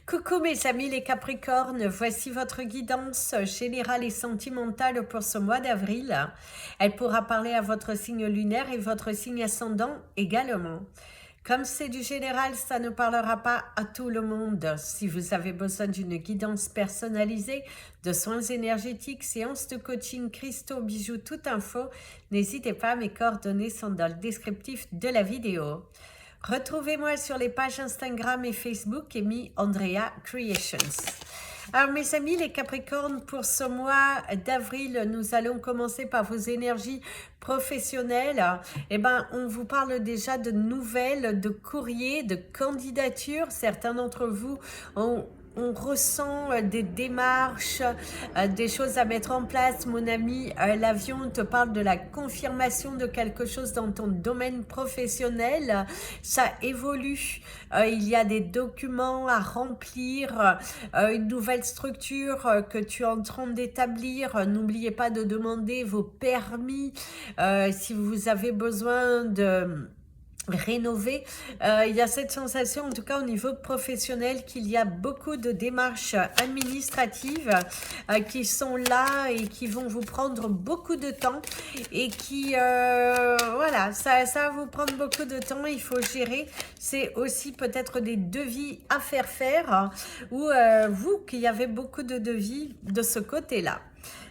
Coucou mes amis les Capricornes, voici votre guidance générale et sentimentale pour ce mois d'avril. Elle pourra parler à votre signe lunaire et votre signe ascendant également. Comme c'est du général, ça ne parlera pas à tout le monde. Si vous avez besoin d'une guidance personnalisée, de soins énergétiques, séances de coaching, cristaux, bijoux, toute info, n'hésitez pas, mes coordonnées sont dans le descriptif de la vidéo. Retrouvez-moi sur les pages Instagram et Facebook Amy Andrea Creations. Alors mes amis les Capricornes, pour ce mois d'avril, nous allons commencer par vos énergies professionnelles. On vous parle déjà de nouvelles, de courriers, de candidatures. Certains d'entre vous on ressent des démarches, des choses à mettre en place. Mon ami, l'avion te parle de la confirmation de quelque chose dans ton domaine professionnel. Ça évolue. Il y a des documents à remplir, une nouvelle structure que tu es en train d'établir. N'oubliez pas de demander vos permis si vous avez besoin de rénover. Il y a cette sensation, en tout cas au niveau professionnel, qu'il y a beaucoup de démarches administratives qui sont là et qui vont vous prendre beaucoup de temps et qui, voilà, ça va vous prendre beaucoup de temps, il faut gérer. C'est aussi peut-être des devis à faire ou vous qui avez beaucoup de devis de ce côté-là.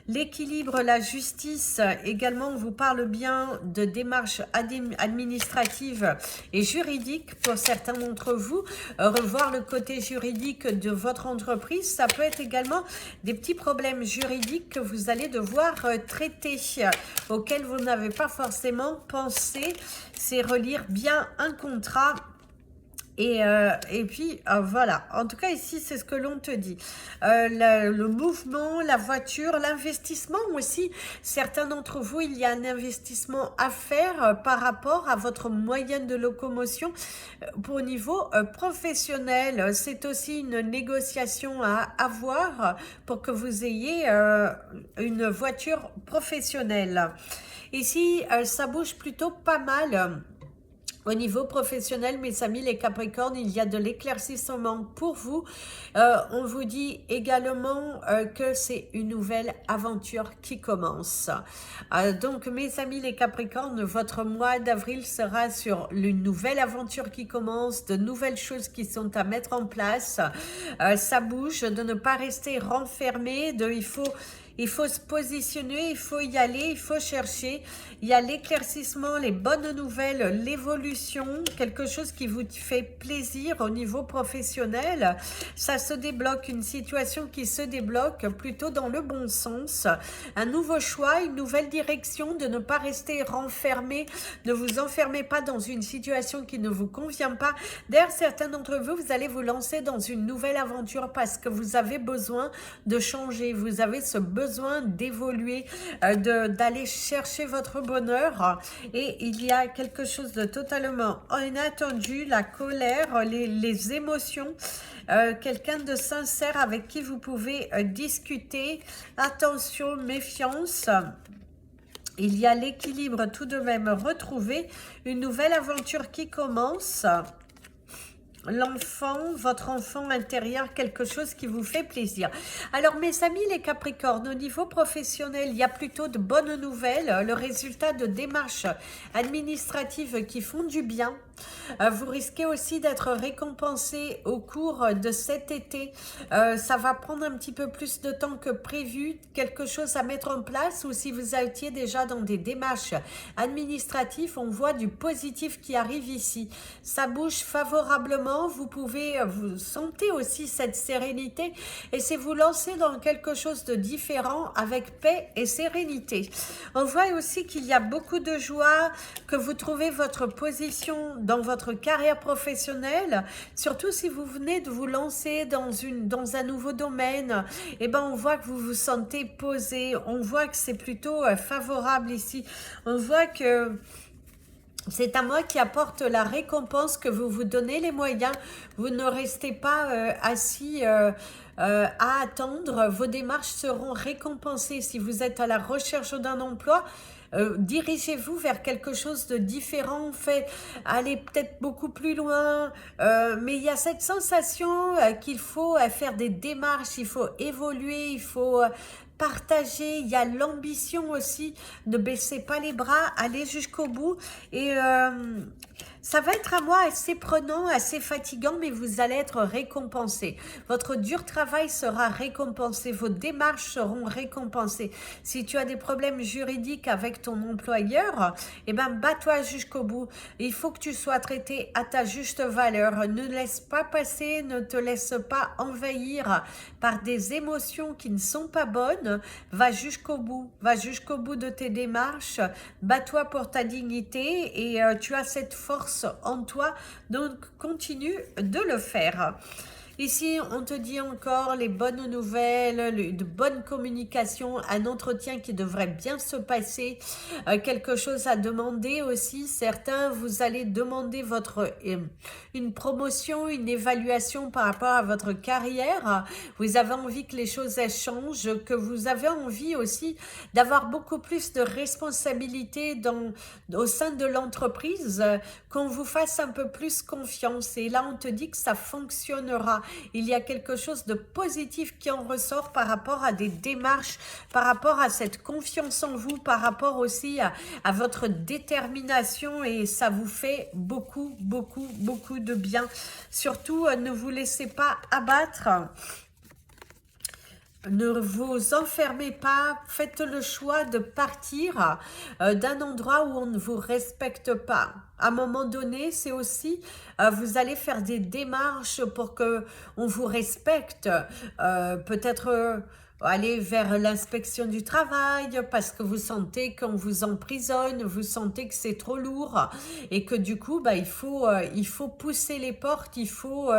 L'équilibre, la justice, également, on vous parle bien de démarches administratives et juridiques pour certains d'entre vous. Revoir le côté juridique de votre entreprise, ça peut être également des petits problèmes juridiques que vous allez devoir traiter, auxquels vous n'avez pas forcément pensé. C'est relire bien un contrat. Et puis, voilà. En tout cas, ici, c'est ce que l'on te dit. Le mouvement, la voiture, l'investissement aussi. Certains d'entre vous, il y a un investissement à faire par rapport à votre moyenne de locomotion au niveau professionnel. C'est aussi une négociation à avoir pour que vous ayez une voiture professionnelle. Ici, ça bouge plutôt pas mal. Au niveau professionnel, mes amis les Capricornes, il y a de l'éclaircissement pour vous. On vous dit également que c'est une nouvelle aventure qui commence. Donc, mes amis les Capricornes, votre mois d'avril sera sur une nouvelle aventure qui commence, de nouvelles choses qui sont à mettre en place. Ça bouge, de ne pas rester renfermé, il faut se positionner, il faut y aller, il faut chercher. Il y a l'éclaircissement, les bonnes nouvelles, l'évolution, quelque chose qui vous fait plaisir au niveau professionnel. Ça se débloque, une situation qui se débloque plutôt dans le bon sens. Un nouveau choix, une nouvelle direction, de ne pas rester renfermé. Ne vous enfermez pas dans une situation qui ne vous convient pas. D'ailleurs, certains d'entre vous, vous allez vous lancer dans une nouvelle aventure parce que vous avez besoin de changer. Vous avez ce besoin d'évoluer, d'aller chercher votre bonheur, et il y a quelque chose de totalement inattendu, la colère, les émotions, quelqu'un de sincère avec qui vous pouvez discuter. Attention, méfiance. Il y a l'équilibre tout de même retrouvé, une nouvelle aventure qui commence. L'enfant, votre enfant intérieur, quelque chose qui vous fait plaisir. Alors mes amis les Capricornes, au niveau professionnel, il y a plutôt de bonnes nouvelles, le résultat de démarches administratives qui font du bien. Vous risquez aussi d'être récompensé au cours de cet été. Ça va prendre un petit peu plus de temps que prévu, quelque chose à mettre en place, ou si vous étiez déjà dans des démarches administratives, on voit du positif qui arrive ici. Ça bouge favorablement. Vous sentez aussi cette sérénité et c'est vous lancer dans quelque chose de différent avec paix et sérénité. On voit aussi qu'il y a beaucoup de joie, que vous trouvez votre position dans votre carrière professionnelle, surtout si vous venez de vous lancer dans un nouveau domaine. On voit que vous vous sentez posé, on voit que c'est plutôt favorable ici. On voit que c'est à moi qui apporte la récompense, que vous vous donnez les moyens. Vous ne restez pas assis à attendre. Vos démarches seront récompensées. Si vous êtes à la recherche d'un emploi, dirigez-vous vers quelque chose de différent, allez peut-être beaucoup plus loin, mais il y a cette sensation qu'il faut faire des démarches, il faut évoluer, il faut partager, il y a l'ambition aussi, ne baissez pas les bras, allez jusqu'au bout, et ça va être à moi assez prenant, assez fatigant, mais vous allez être récompensé. Votre dur travail sera récompensé, vos démarches seront récompensées. Si tu as des problèmes juridiques avec ton employeur, eh ben, bats-toi jusqu'au bout. Il faut que tu sois traité à ta juste valeur. Ne laisse pas passer, ne te laisse pas envahir par des émotions qui ne sont pas bonnes. Va jusqu'au bout de tes démarches. Bats-toi pour ta dignité et tu as cette force en toi, donc continue de le faire. Ici, on te dit encore les bonnes nouvelles, de bonnes communications, un entretien qui devrait bien se passer, quelque chose à demander aussi. Certains, vous allez demander une promotion, une évaluation par rapport à votre carrière. Vous avez envie que les choses changent, que vous avez envie aussi d'avoir beaucoup plus de responsabilités au sein de l'entreprise, qu'on vous fasse un peu plus confiance. Et là, on te dit que ça fonctionnera. Il y a quelque chose de positif qui en ressort par rapport à des démarches, par rapport à cette confiance en vous, par rapport aussi à votre détermination et ça vous fait beaucoup, beaucoup, beaucoup de bien. Surtout, ne vous laissez pas abattre. Ne vous enfermez pas, faites le choix de partir d'un endroit où on ne vous respecte pas. À un moment donné, c'est aussi, vous allez faire des démarches pour que on vous respecte. Peut-être aller vers l'inspection du travail parce que vous sentez qu'on vous emprisonne, vous sentez que c'est trop lourd et que du coup, il faut pousser les portes, il faut...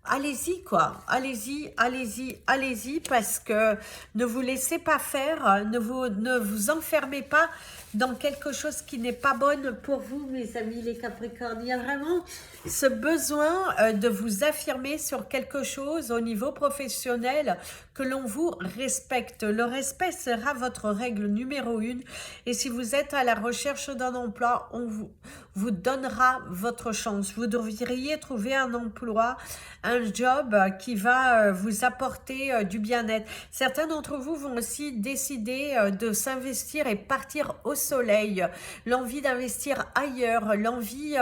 allez-y quoi, allez-y, allez-y, allez-y parce que ne vous laissez pas faire, ne vous enfermez pas dans quelque chose qui n'est pas bonne pour vous mes amis les Capricornes. Il y a vraiment ce besoin de vous affirmer sur quelque chose au niveau professionnel, que l'on vous respecte. Le respect sera votre règle numéro 1 et si vous êtes à la recherche d'un emploi, on vous donnera votre chance. Vous devriez trouver un emploi, un job qui va vous apporter du bien-être. Certains d'entre vous vont aussi décider de s'investir et partir au soleil. L'envie d'investir ailleurs, l'envie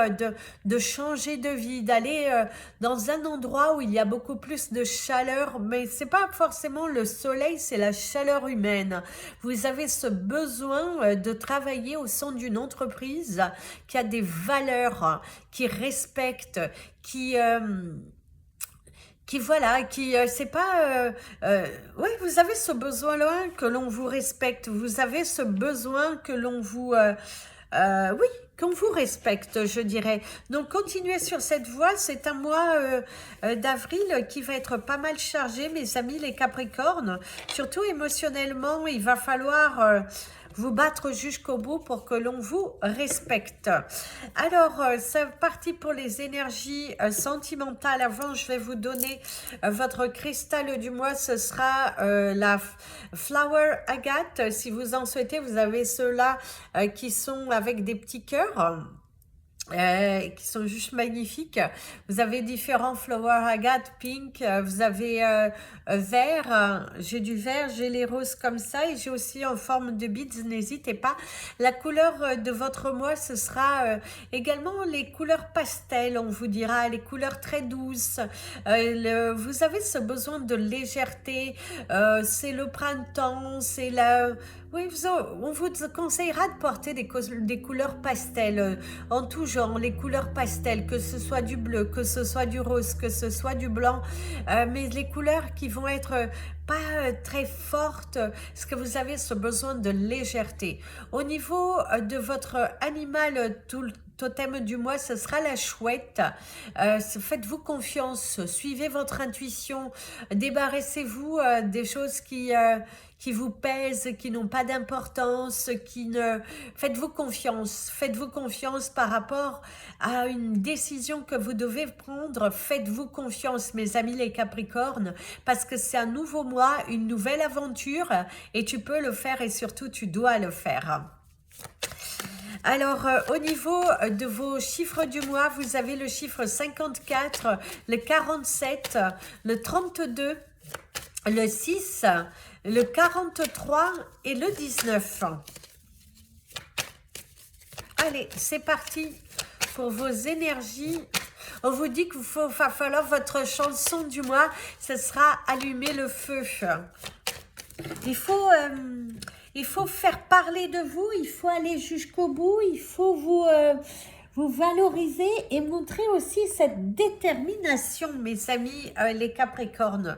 de changer de vie, d'aller dans un endroit où il y a beaucoup plus de chaleur, mais c'est pas forcément le soleil, c'est la chaleur humaine. Vous avez ce besoin de travailler au sein d'une entreprise qui a des valeurs, qui respecte, c'est pas, oui, vous avez ce besoin-là que l'on vous respecte, vous avez ce besoin que l'on vous, oui, qu'on vous respecte, je dirais. Donc, continuez sur cette voie, c'est un mois d'avril qui va être pas mal chargé, mes amis les Capricornes, surtout émotionnellement, il va falloir... vous battre jusqu'au bout pour que l'on vous respecte. Alors, c'est parti pour les énergies sentimentales. Avant, je vais vous donner votre cristal du mois. Ce sera la Flower Agate. Si vous en souhaitez, vous avez ceux-là qui sont avec des petits cœurs. Qui sont juste magnifiques. Vous avez différents flower agate, pink, vous avez vert, j'ai du vert, j'ai les roses comme ça et j'ai aussi en forme de beads, n'hésitez pas. La couleur de votre mois, ce sera également les couleurs pastel, on vous dira, les couleurs très douces. Vous avez ce besoin de légèreté, c'est le printemps, c'est la... Oui, on vous conseillera de porter des couleurs pastel en tout genre, les couleurs pastel, que ce soit du bleu, que ce soit du rose, que ce soit du blanc, mais les couleurs qui vont être pas très fortes, parce que vous avez ce besoin de légèreté. Au niveau de votre animal, tout le totem du mois, ce sera la chouette. Faites-vous confiance, suivez votre intuition, débarrassez-vous des choses qui vous pèsent, qui n'ont pas d'importance, Faites-vous confiance par rapport à une décision que vous devez prendre. Faites-vous confiance, mes amis les Capricornes, parce que c'est un nouveau mois, une nouvelle aventure, et tu peux le faire et surtout tu dois le faire. Alors, au niveau de vos chiffres du mois, vous avez le chiffre 54, le 47, le 32, le 6, le 43 et le 19. Allez, c'est parti pour vos énergies. On vous dit qu'il va falloir votre chanson du mois, ce sera allumer le feu. Il faut faire parler de vous, il faut aller jusqu'au bout, il faut vous valoriser et montrer aussi cette détermination, mes amis, les Capricornes.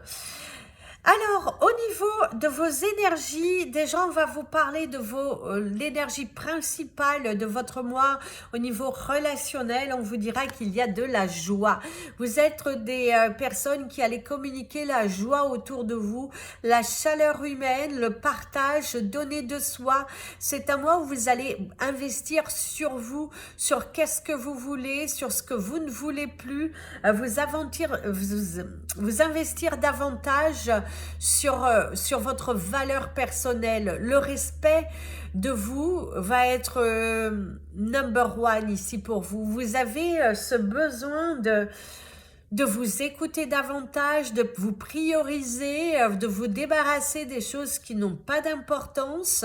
Alors, au niveau de vos énergies, déjà on va vous parler de l'énergie principale de votre mois. Au niveau relationnel, on vous dira qu'il y a de la joie. Vous êtes des personnes qui allez communiquer la joie autour de vous, la chaleur humaine, le partage, donner de soi. C'est un mois où vous allez investir sur vous, sur qu'est-ce que vous voulez, sur ce que vous ne voulez plus, vous investir davantage sur votre valeur personnelle. Le respect de vous va être number one ici pour vous. Vous avez ce besoin de vous écouter davantage, de vous prioriser, de vous débarrasser des choses qui n'ont pas d'importance.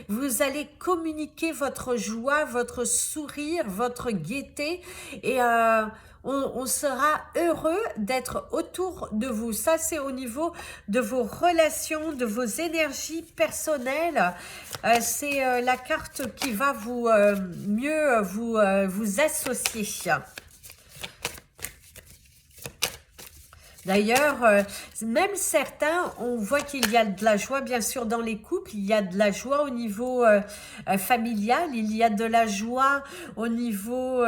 Vous allez communiquer votre joie, votre sourire, votre gaieté et on sera heureux d'être autour de vous. Ça, c'est au niveau de vos relations, de vos énergies personnelles. C'est la carte qui va mieux vous associer. D'ailleurs, même certains, on voit qu'il y a de la joie, bien sûr, dans les couples. Il y a de la joie au niveau familial, il y a de la joie au niveau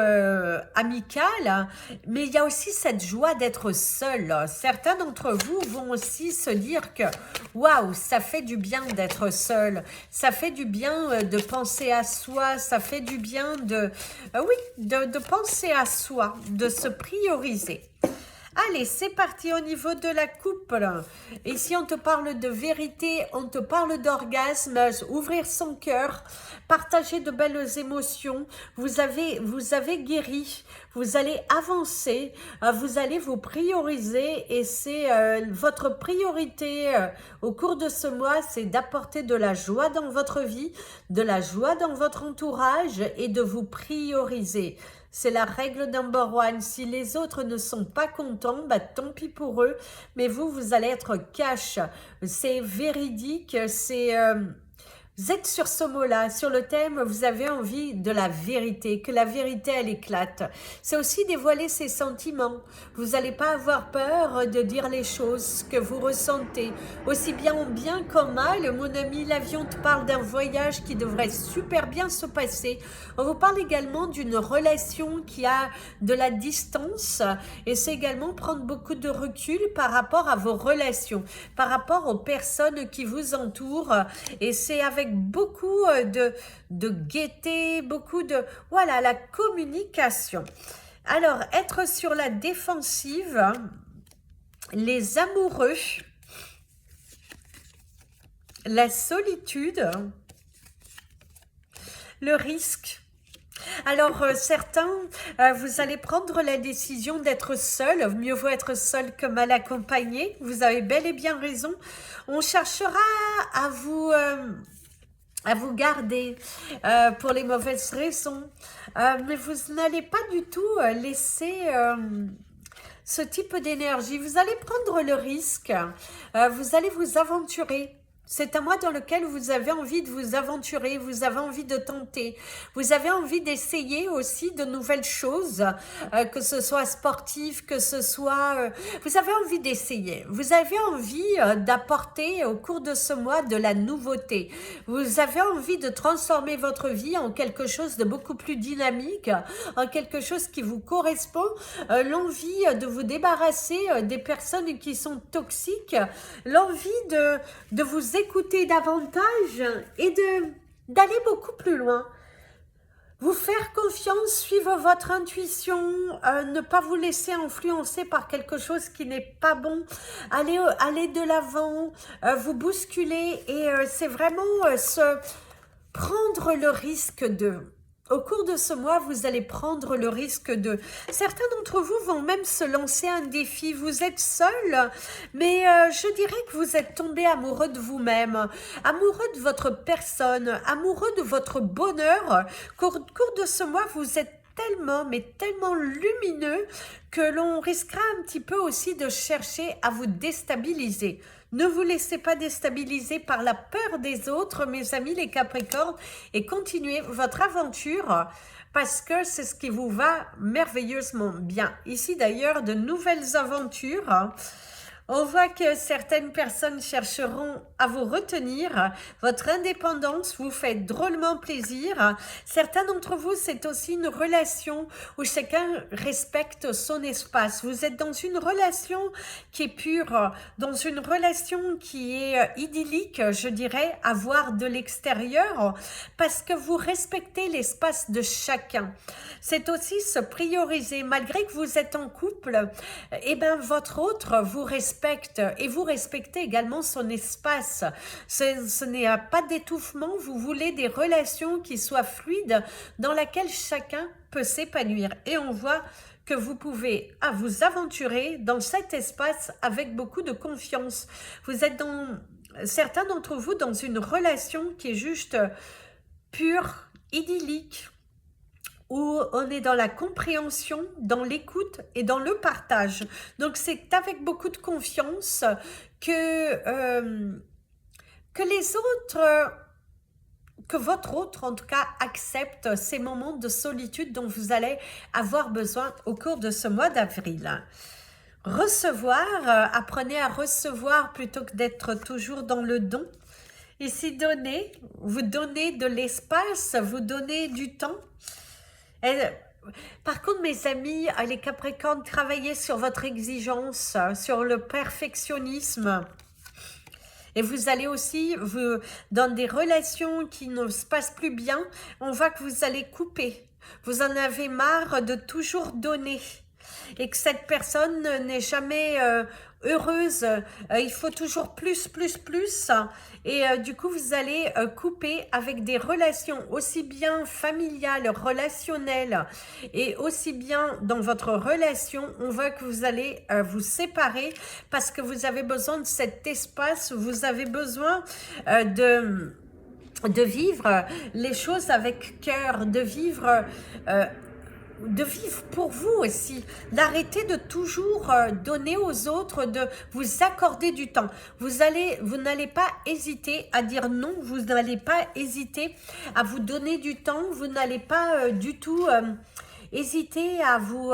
amical, mais il y a aussi cette joie d'être seul. Certains d'entre vous vont aussi se dire que, waouh, ça fait du bien d'être seul. Ça fait du bien de penser à soi. Ça fait du bien de penser à soi, de se prioriser. Allez, c'est parti au niveau de la couple. Ici, on te parle de vérité, on te parle d'orgasme, ouvrir son cœur, partager de belles émotions. Vous avez guéri, vous allez avancer, vous allez vous prioriser et c'est votre priorité au cours de ce mois, c'est d'apporter de la joie dans votre vie, de la joie dans votre entourage et de vous prioriser. C'est la règle number one. Si les autres ne sont pas contents, bah, tant pis pour eux. Mais vous allez être cash. C'est véridique, vous êtes sur ce mot-là, sur le thème, vous avez envie de la vérité, que la vérité, elle éclate. C'est aussi dévoiler ses sentiments. Vous n'allez pas avoir peur de dire les choses que vous ressentez. Aussi bien en bien qu'en mal, mon ami l'avion te parle d'un voyage qui devrait super bien se passer. On vous parle également d'une relation qui a de la distance et c'est également prendre beaucoup de recul par rapport à vos relations, par rapport aux personnes qui vous entourent et c'est avec beaucoup de gaieté, beaucoup de... Voilà, la communication. Alors, être sur la défensive, les amoureux, la solitude, le risque. Alors, certains, vous allez prendre la décision d'être seul. Mieux vaut être seul que mal accompagné. Vous avez bel et bien raison. On cherchera à vous garder pour les mauvaises raisons. Mais vous n'allez pas du tout laisser ce type d'énergie. Vous allez prendre le risque. Vous allez vous aventurer. C'est un mois dans lequel vous avez envie de vous aventurer, vous avez envie de tenter, vous avez envie d'essayer aussi de nouvelles choses, que ce soit sportif, que ce soit... vous avez envie d'essayer, vous avez envie d'apporter au cours de ce mois de la nouveauté. Vous avez envie de transformer votre vie en quelque chose de beaucoup plus dynamique, en quelque chose qui vous correspond, l'envie de vous débarrasser des personnes qui sont toxiques, l'envie de vous écouter davantage et d'aller beaucoup plus loin. Vous faire confiance, suivre votre intuition, ne pas vous laisser influencer par quelque chose qui n'est pas bon, aller de l'avant, vous bousculer et c'est vraiment prendre le risque de... Au cours de ce mois, vous allez prendre le risque de... Certains d'entre vous vont même se lancer un défi. Vous êtes seul, mais je dirais que vous êtes tombé amoureux de vous-même, amoureux de votre personne, amoureux de votre bonheur. Au cours de ce mois, vous êtes tellement, mais tellement lumineux que l'on risquera un petit peu aussi de chercher à vous déstabiliser. Ne vous laissez pas déstabiliser par la peur des autres, mes amis les Capricornes, et continuez votre aventure parce que c'est ce qui vous va merveilleusement bien. Ici d'ailleurs, de nouvelles aventures. On voit que certaines personnes chercheront à vous retenir. Votre indépendance vous fait drôlement plaisir. Certains d'entre vous, c'est aussi une relation où chacun respecte son espace. Vous êtes dans une relation qui est pure, dans une relation qui est idyllique, je dirais, à voir de l'extérieur, parce que vous respectez l'espace de chacun. C'est aussi se prioriser. Malgré que vous êtes en couple, eh ben, votre autre vous respecte et vous respectez également son espace. Ce n'est pas d'étouffement, vous voulez des relations qui soient fluides dans lesquelles chacun peut s'épanouir. Et on voit que vous pouvez vous aventurer dans cet espace avec beaucoup de confiance. Vous êtes certains d'entre vous dans une relation qui est juste pure, idyllique, où on est dans la compréhension, dans l'écoute et dans le partage. Donc c'est avec beaucoup de confiance que les autres, que votre autre en tout cas accepte ces moments de solitude dont vous allez avoir besoin au cours de ce mois d'avril. Recevoir, apprenez à recevoir plutôt que d'être toujours dans le don. Ici donner, vous donnez de l'espace, vous donnez du temps. Par contre, mes amis, les Capricornes, travaillez sur votre exigence, sur le perfectionnisme. Et vous allez aussi, dans des relations qui ne se passent plus bien, on voit que vous allez couper. Vous en avez marre de toujours donner. Et que cette personne n'est jamais heureuse. Il faut toujours plus. Et du coup, vous allez couper avec des relations aussi bien familiales, relationnelles et aussi bien dans votre relation. On voit que vous allez vous séparer parce que vous avez besoin de cet espace, vous avez besoin de vivre les choses avec cœur, de vivre pour vous aussi, d'arrêter de toujours donner aux autres, de vous accorder du temps. Vous n'allez pas hésiter à dire non, vous n'allez pas hésiter à vous donner du temps, vous n'allez pas du tout hésiter à vous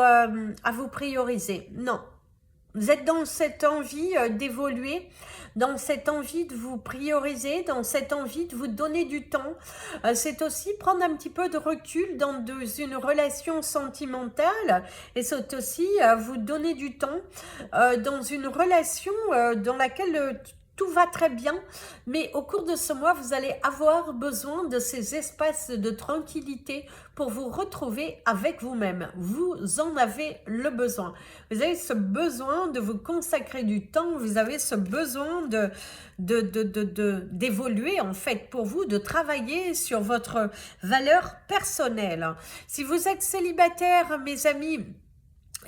prioriser. Non. Vous êtes dans cette envie d'évoluer, dans cette envie de vous prioriser, dans cette envie de vous donner du temps. C'est aussi prendre un petit peu de recul dans une relation sentimentale et c'est aussi vous donner du temps dans une relation dans laquelle tout va très bien, mais au cours de ce mois, vous allez avoir besoin de ces espaces de tranquillité pour vous retrouver avec vous-même. Vous en avez le besoin. Vous avez ce besoin de vous consacrer du temps, vous avez ce besoin d'évoluer en fait pour vous, de travailler sur votre valeur personnelle. Si vous êtes célibataire, mes amis,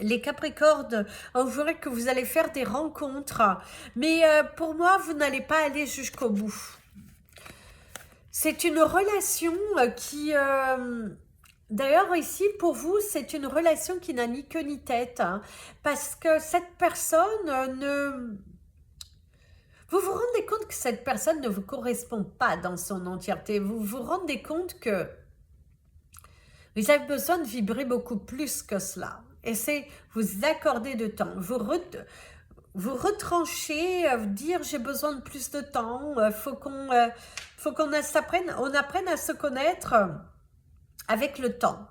les Capricornes, on verrait que vous allez faire des rencontres, mais pour moi, vous n'allez pas aller jusqu'au bout. C'est une relation qui... D'ailleurs, ici, pour vous, c'est une relation qui n'a ni queue ni tête, hein, parce que cette personne ne... Vous vous rendez compte que cette personne ne vous correspond pas dans son entièreté. Vous vous rendez compte que vous avez besoin de vibrer beaucoup plus que cela. Et c'est vous accorder de temps, vous retrancher, dire j'ai besoin de plus de temps, faut qu'on apprenne à se connaître avec le temps,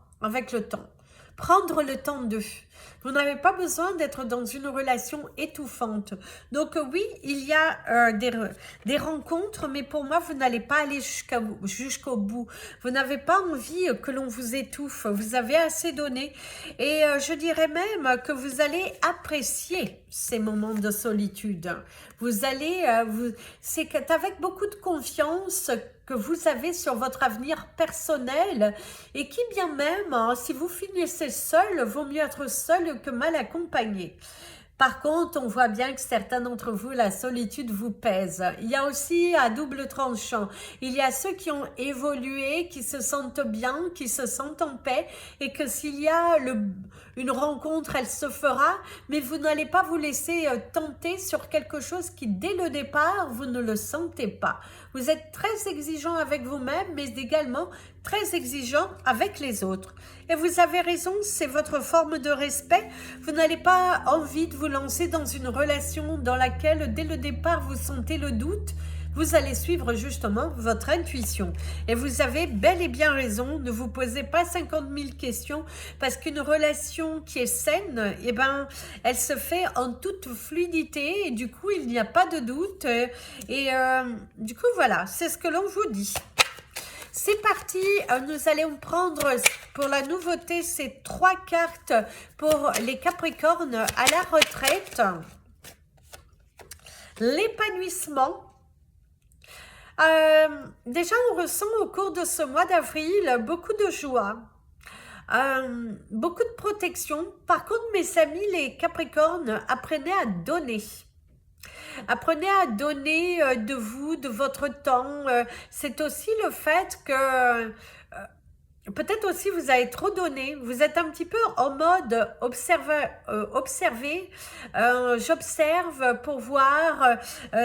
Prendre le temps Vous n'avez pas besoin d'être dans une relation étouffante. Donc oui, il y a des rencontres, mais pour moi, vous n'allez pas aller jusqu'au bout. Vous n'avez pas envie que l'on vous étouffe. Vous avez assez donné. Et je dirais même que vous allez apprécier ces moments de solitude. Vous allez, c'est avec beaucoup de confiance que vous avez sur votre avenir personnel et qui bien même, hein, si vous finissez seul, vaut mieux être seul que mal accompagné. Par contre, on voit bien que certains d'entre vous, la solitude vous pèse. Il y a aussi à double tranchant. Il y a ceux qui ont évolué, qui se sentent bien, qui se sentent en paix et que s'il y a une rencontre, elle se fera, mais vous n'allez pas vous laisser tenter sur quelque chose qui, dès le départ, vous ne le sentez pas. Vous êtes très exigeant avec vous-même, mais également très exigeant avec les autres. Et vous avez raison, c'est votre forme de respect. Vous n'avez pas envie de vous lancer dans une relation dans laquelle, dès le départ, vous sentez le doute. Vous allez suivre justement votre intuition. Et vous avez bel et bien raison, ne vous posez pas 50 000 questions, parce qu'une relation qui est saine, eh ben, elle se fait en toute fluidité, et du coup, il n'y a pas de doute. Et du coup, voilà, c'est ce que l'on vous dit. C'est parti, nous allons prendre pour la nouveauté ces 3 cartes pour les Capricornes à la retraite. L'épanouissement. Déjà, on ressent au cours de ce mois d'avril beaucoup de joie, beaucoup de protection. Par contre, mes amis, les Capricornes, apprenez à donner. Apprenez à donner de vous, de votre temps. C'est aussi le fait que peut-être aussi vous avez trop donné. Vous êtes un petit peu en mode observer. J'observe pour voir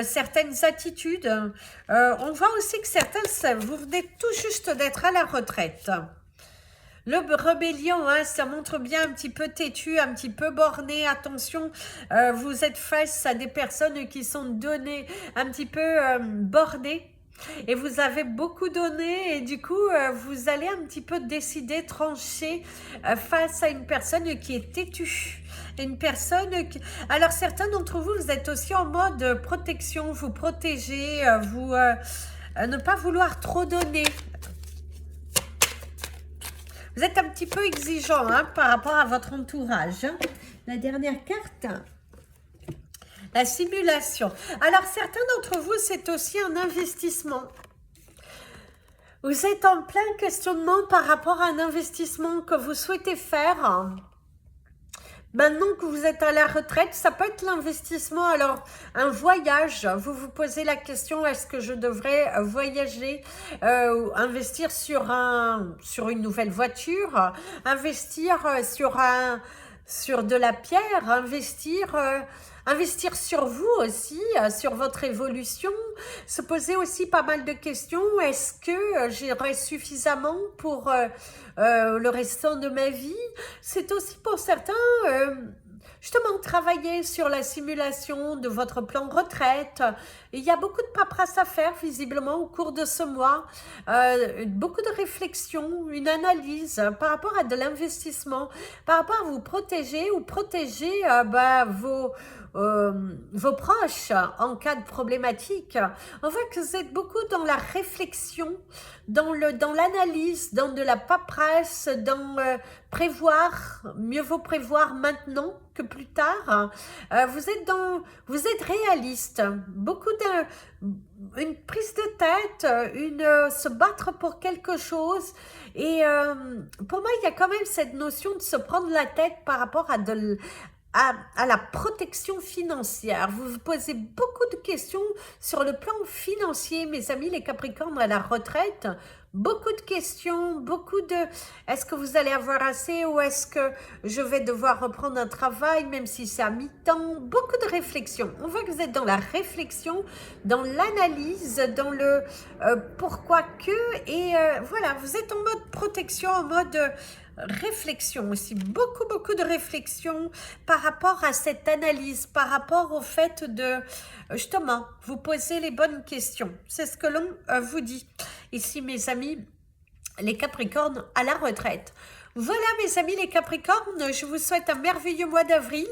certaines attitudes. On voit aussi que certains, vous venez tout juste d'être à la retraite. Le rébellion, hein, ça montre bien un petit peu têtu, un petit peu borné. Attention, vous êtes face à des personnes qui sont données, un petit peu bornées. Et vous avez beaucoup donné et du coup, vous allez un petit peu décider, trancher face à une personne qui est têtue. Une personne qui... Alors, certains d'entre vous, vous êtes aussi en mode protection, vous protégez, ne pas vouloir trop donner. Vous êtes un petit peu exigeant hein, par rapport à votre entourage. La dernière carte, la simulation. Alors, certains d'entre vous, c'est aussi un investissement. Vous êtes en plein questionnement par rapport à un investissement que vous souhaitez faire. Maintenant que vous êtes à la retraite, ça peut être l'investissement. Alors, un voyage, vous vous posez la question, est-ce que je devrais voyager, investir sur une nouvelle voiture, investir sur de la pierre, investir sur vous aussi, sur votre évolution, se poser aussi pas mal de questions. Est-ce que j'aurai suffisamment pour le restant de ma vie? C'est aussi pour certains, justement, travailler sur la simulation de votre plan retraite. Il y a beaucoup de paperasse à faire, visiblement, au cours de ce mois. Beaucoup de réflexion, une analyse par rapport à de l'investissement, par rapport à vous protéger ou protéger vos proches en cas de problématique. On voit que vous êtes beaucoup dans la réflexion, dans l'analyse, dans de la paperasse, dans prévoir, mieux vaut prévoir maintenant que plus tard. Vous êtes réaliste, une prise de tête, se battre pour quelque chose. Et pour moi, il y a quand même cette notion de se prendre la tête par rapport à la protection financière. Vous vous posez beaucoup de questions sur le plan financier, mes amis les Capricornes à la retraite. Beaucoup de questions, est-ce que vous allez avoir assez ou est-ce que je vais devoir reprendre un travail même si c'est à mi-temps? Beaucoup de réflexion. On voit que vous êtes dans la réflexion, dans l'analyse, dans le pourquoi que et voilà, vous êtes en mode protection, en mode réflexion aussi, beaucoup de réflexion par rapport à cette analyse, par rapport au fait de justement vous poser les bonnes questions. C'est ce que l'on vous dit. Ici mes amis, les Capricornes à la retraite. Voilà mes amis les Capricornes, je vous souhaite un merveilleux mois d'avril.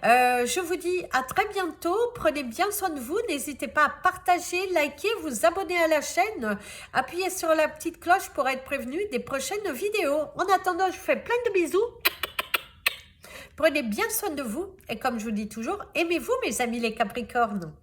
Je vous dis à très bientôt, prenez bien soin de vous, n'hésitez pas à partager, liker, vous abonner à la chaîne, appuyez sur la petite cloche pour être prévenu des prochaines vidéos. En attendant, je vous fais plein de bisous, prenez bien soin de vous et comme je vous dis toujours, aimez-vous mes amis les Capricornes.